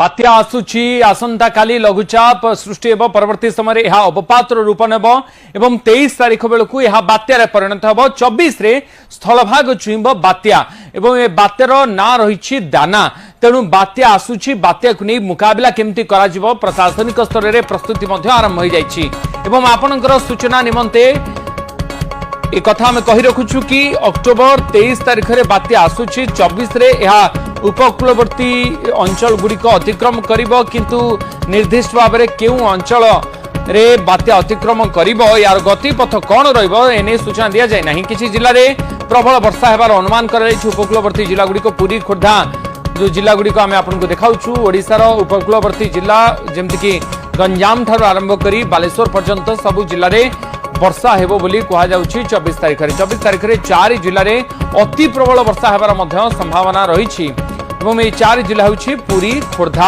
बात्या आसुची आसंता काली लघुचाप सृष्टि एवं परवर्ती समय यह अवपातर रूप नेब एवं 23 तारीख बेलू यह बात्यार परिणत हम 24 रे स्थलभाग छुईब बात्या एवं ए बात्यार ना रही दाना तेणु बात्या आसुची बात्या को नहीं मुकाबला केमती करा प्रशासनिक स्तर में प्रस्तुति आरंभ हो जाइछि एवं आपनकर सूचना निमंते एक कथा आम कही रखुछु कि अक्टोबर 23 तारीख में बात्या आसुची 24 रे यह उपकूलवर्ती अंचल गुड़िक अतिक्रम करिबो किंतु निर्दिष्ट भाव में केउ अंचल रे बात्या अतिक्रम करिबो यार गतिपथ कौन रहिबो एने सूचना दिया जाय नहीं। किछि जिल्ला रे प्रबल वर्षा हेबार अनुमान कराइछु उपकूलवर्ती जिला गुड़िक पुरी खोर्धा जो जिला गुड़िक आम आपको देखाऊँ ओडिशार उपकूलवर्ती जिला जमती कि गंजाम ठार आरंभ करी बालेश्वर पर्यंत सबु जिले में वर्षा हेबो बोली कहा जाउछि 24 तारीख रे 24 तारीख रे 4 जिले में अति प्रबल वर्षा हेबार संभावना रही एवं ये 4 जिला होछि पुरी खोर्धा